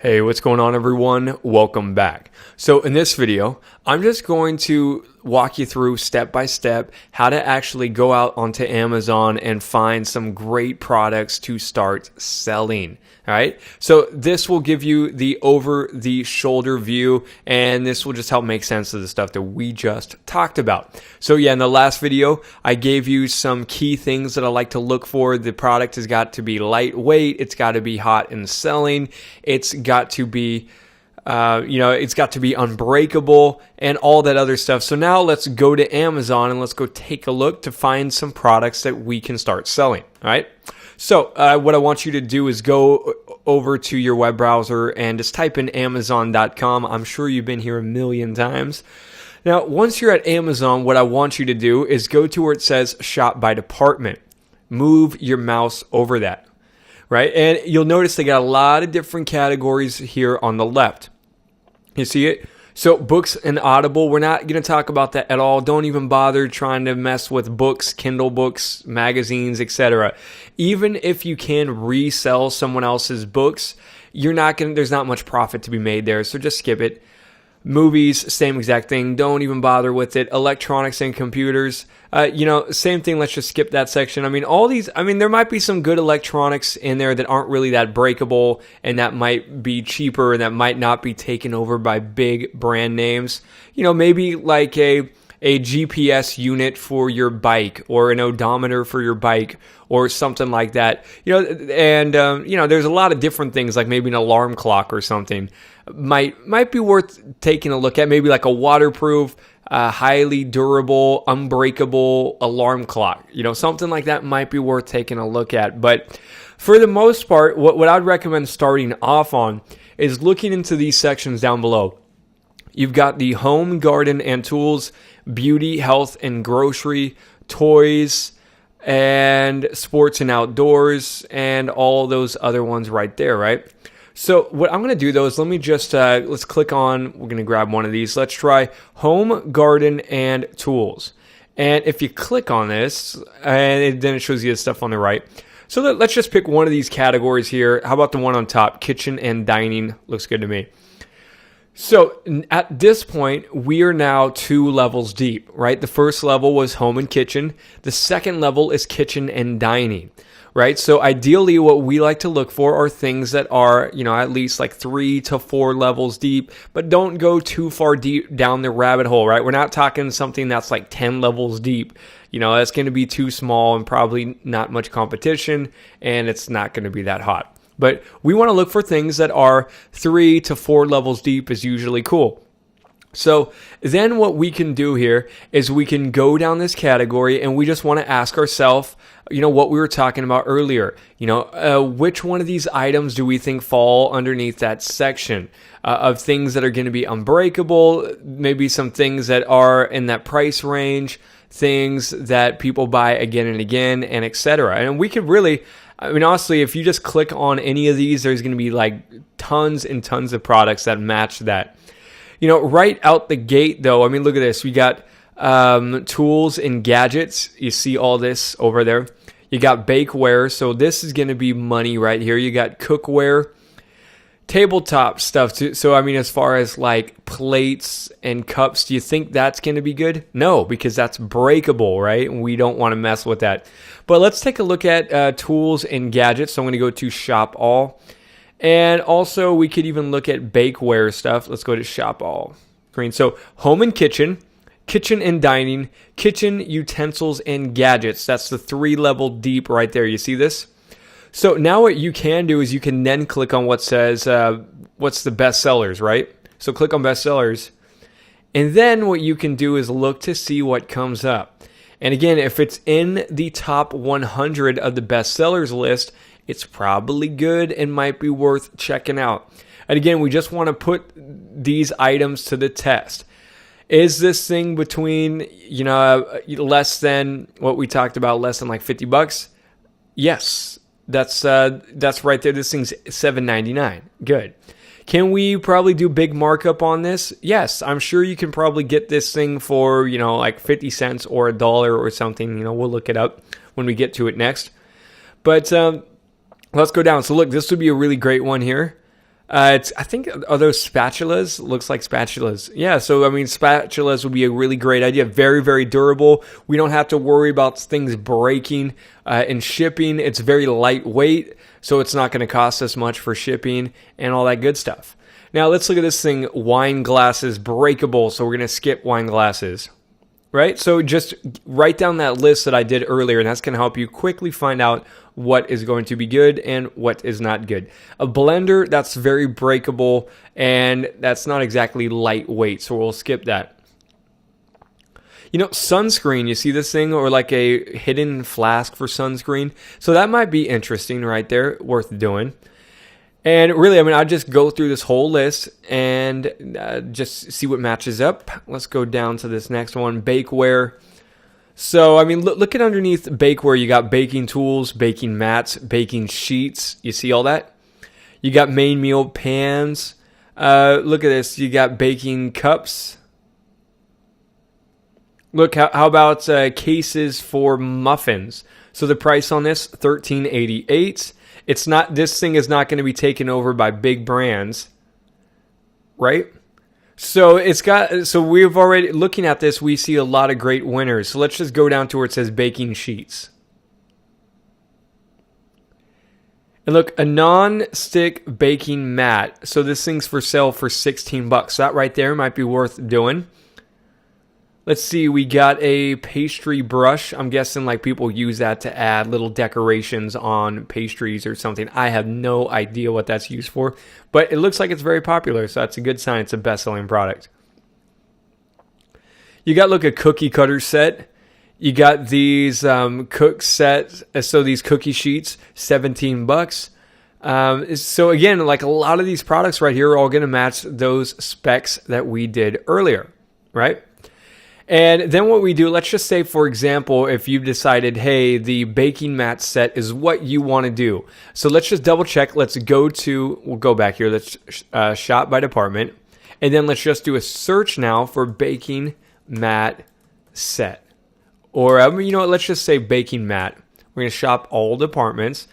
Hey, what's going on, everyone? Welcome back. So in this video, I'm just going to walk you through step by step how to actually go out onto Amazon and find some great products to start selling. All right. So this will give you the over the shoulder view, and this will just help make sense of the stuff that we just talked about. So yeah, in the last video, I gave you some key things that I like to look for. The product has got to be lightweight. It's got to be hot in selling. It's got to be it's got to be unbreakable and all that other stuff. So now let's go to Amazon and let's go take a look to find some products that we can start selling. All right. So what I want you to do is go over to your web browser and just type in Amazon.com. I'm sure you've been here a million times. Now, once you're at Amazon, what I want you to do is go to where it says shop by department. Move your mouse over that. Right? And you'll notice they got a lot of different categories here on the left. You see it? So books and Audible, we're not going to talk about that at all. Don't even bother trying to mess with books, Kindle books, magazines, etc. Even if you can resell someone else's books, there's not much profit to be made there. So just skip it. Movies, same exact thing. Don't even bother with it. Electronics and computers, same thing. Let's just skip that section. There might be some good electronics in there that aren't really that breakable and that might be cheaper and that might not be taken over by big brand names. Maybe like a GPS unit for your bike or an odometer for your bike or something like that. There's a lot of different things, like maybe an alarm clock or something might be worth taking a look at. Maybe like a waterproof, highly durable, unbreakable alarm clock. Something like that might be worth taking a look at. But for the most part, what I'd recommend starting off on is looking into these sections down below. You've got the home, garden, and tools, beauty, health, and grocery, toys, and sports and outdoors, and all those other ones right there, right? So what I'm going to do, though, is let me just, let's click on, we're going to grab one of these. Let's try home, garden, and tools. And if you click on this, and then it shows you the stuff on the right. So let's just pick one of these categories here. How about the one on top? Kitchen and dining. Looks good to me. So at this point, we are now 2 levels deep, right? The first level was home and kitchen. The second level is kitchen and dining, right? So ideally, what we like to look for are things that are, at least like 3 to 4 levels deep, but don't go too far deep down the rabbit hole, right? We're not talking something that's like 10 levels deep. That's going to be too small and probably not much competition, and it's not going to be that hot. But we want to look for things that are 3 to 4 levels deep is usually cool. So then what we can do here is we can go down this category and we just want to ask ourselves, what we were talking about earlier. Which one of these items do we think fall underneath that section of things that are going to be unbreakable, maybe some things that are in that price range, things that people buy again and again, and etc. And we could really... honestly, if you just click on any of these, there's going to be like tons and tons of products that match that. Right out the gate, though, look at this. We got tools and gadgets. You see all this over there. You got bakeware. So this is going to be money right here. You got cookware, tabletop stuff too. So, as far as like plates and cups, do you think that's going to be good? No, because that's breakable, right? We don't want to mess with that. But let's take a look at tools and gadgets. So I'm going to go to shop all. And also we could even look at bakeware stuff. Let's go to shop all screen. So home and kitchen, kitchen and dining, kitchen utensils and gadgets. That's the 3 level deep right there. You see this? So now what you can do is you can then click on what says, what's the best sellers, right? So click on best sellers. And then what you can do is look to see what comes up. And again, if it's in the top 100 of the best sellers list, it's probably good and might be worth checking out. And again, we just want to put these items to the test. Is this thing between, less than what we talked about, less than like $50? Yes. That's right there. This thing's $7.99. Good. Can we probably do big markup on this? Yes, I'm sure you can probably get this thing for, like 50 cents or $1 or something. We'll look it up when we get to it next. But let's go down. So look, this would be a really great one here. I think, are those spatulas? Looks like spatulas. Yeah, so I mean, spatulas would be a really great idea. Very, very durable. We don't have to worry about things breaking. In shipping, it's very lightweight, so it's not going to cost us much for shipping and all that good stuff. Now, let's look at this thing, wine glasses, breakable. So we're going to skip wine glasses. Right? So just write down that list that I did earlier, and that's going to help you quickly find out what is going to be good and what is not good. A blender, that's very breakable, and that's not exactly lightweight, so we'll skip that. You know, sunscreen, you see this thing, or like a hidden flask for sunscreen? So that might be interesting right there, worth doing. And really, I mean, I'll just go through this whole list and just see what matches up. Let's go down to this next one, bakeware. So, I mean, look at underneath bakeware. You got baking tools, baking mats, baking sheets. You see all that? You got main meal pans. Look at this. You got baking cups. Look, how about cases for muffins? So the price on this, $13.88. It's not, this thing is not going to be taken over by big brands, right? So we've already, looking at this, we see a lot of great winners. So let's just go down to where it says baking sheets. And look, a non-stick baking mat. So this thing's for sale for $16. That right there might be worth doing. Let's see, we got a pastry brush. I'm guessing like people use that to add little decorations on pastries or something. I have no idea what that's used for, but it looks like it's very popular, so that's a good sign. It's a best-selling product. You got, look, a cookie cutter set. You got these cook sets, so these cookie sheets, $17. So again, like a lot of these products right here are all going to match those specs that we did earlier, right? And then what we do, let's just say, for example, if you've decided, hey, the baking mat set is what you want to do. So let's just double check. We'll go back here. Let's shop by department. And then let's just do a search now for baking mat set. Or, let's just say baking mat. We're going to shop all departments.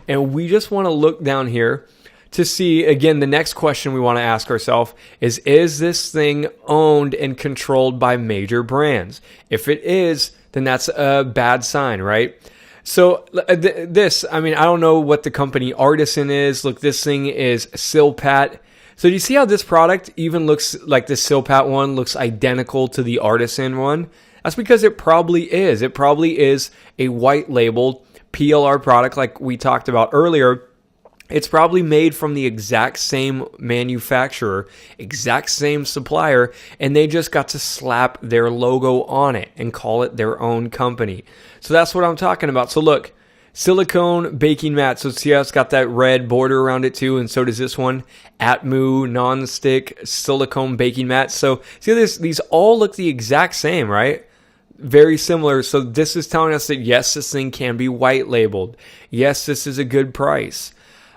And we just want to look down here to see, again, the next question we want to ask ourselves is this thing owned and controlled by major brands? If it is, then that's a bad sign, right? So I don't know what the company Artisan is. Look, this thing is Silpat. So do you see how this product even looks like the Silpat one looks identical to the Artisan one? That's because it probably is. It probably is a white labeled PLR product like we talked about earlier. It's probably made from the exact same manufacturer, exact same supplier, and they just got to slap their logo on it and call it their own company. So that's what I'm talking about. So look, silicone baking mat. So see how it's got that red border around it too, and so does this one. Atmu non-stick silicone baking mat. So see these all look the exact same, right? Very similar. So this is telling us that yes, this thing can be white labeled. Yes, this is a good price.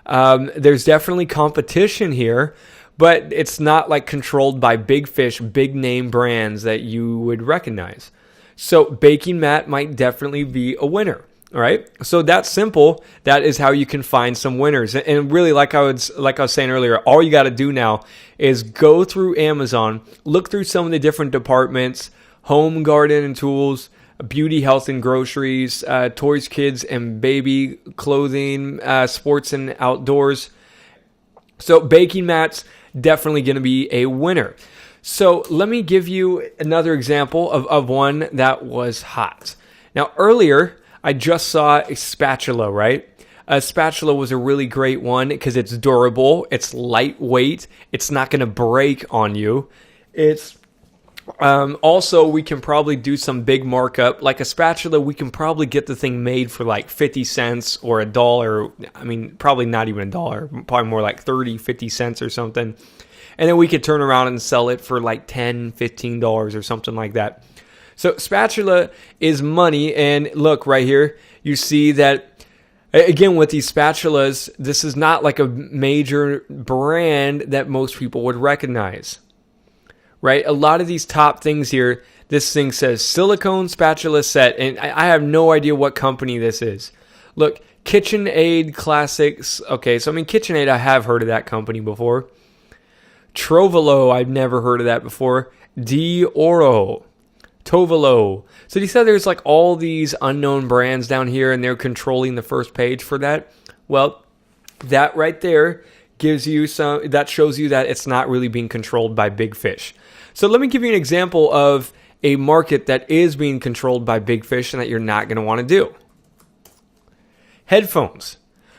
There's definitely competition here, but it's not like controlled by big fish, big name brands that you would recognize. So baking mat might definitely be a winner. All right. So that's simple. That is how you can find some winners. And really, like I was saying earlier, all you got to do now is go through Amazon, look through some of the different departments, home, garden, and tools, beauty, health, and groceries, toys, kids, and baby, clothing, sports, and outdoors. So baking mats, definitely going to be a winner. So let me give you another example of one that was hot. Now, earlier, I just saw a spatula, right? A spatula was a really great one because it's durable, it's lightweight, it's not going to break on you. It's also, we can probably do some big markup. Like a spatula, we can probably get the thing made for like 50 cents or $1. I mean, probably not even $1, probably more like 30, 50 cents or something. And then we could turn around and sell it for like $10, $15 or something like that. So spatula is money. And look right here, you see that, again, with these spatulas, this is not like a major brand that most people would recognize. Right? A lot of these top things here, this thing says silicone spatula set, and I have no idea what company this is. Look, KitchenAid Classics. Okay, so I mean, KitchenAid, I have heard of that company before. Trovolo, I've never heard of that before. D'Oro, Tovolo. So you said there's like all these unknown brands down here, and they're controlling the first page for that. Well, that right there gives you that shows you that it's not really being controlled by big fish. So let me give you an example of a market that is being controlled by big fish and that you're not going to want to do. Headphones,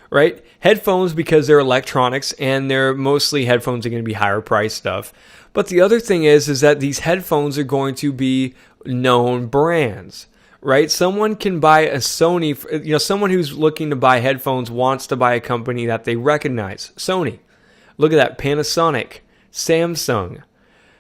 right? Headphones, because they're electronics and they're mostly headphones are going to be higher price stuff. But the other thing is that these headphones are going to be known brands, right? Someone can buy a Sony, someone who's looking to buy headphones wants to buy a company that they recognize. Sony. Look at that. Panasonic, Samsung.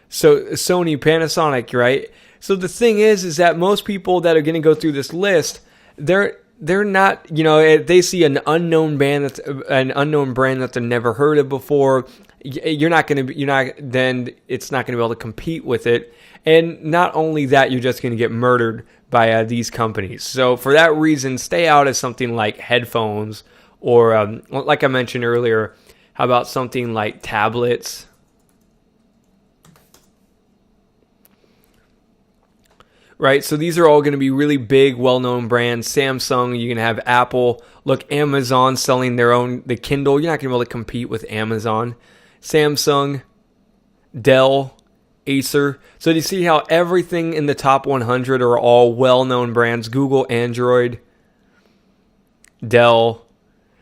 So Sony, Panasonic, right? So the thing is that most people that are going to go through this list, they're not, they see an unknown brand that they've never heard of before. Then it's not going to be able to compete with it. And not only that, you're just going to get murdered by these companies. So for that reason, stay out of something like headphones or, like I mentioned earlier, how about something like tablets? Right, so these are all going to be really big, well-known brands. Samsung, you can have Apple. Look, Amazon selling the Kindle. You're not going to be able to compete with Amazon. Samsung, Dell, Acer. So do you see how everything in the top 100 are all well-known brands? Google, Android, Dell.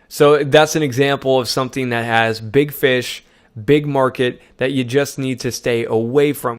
So that's an example of something that has big fish, big market that you just need to stay away from.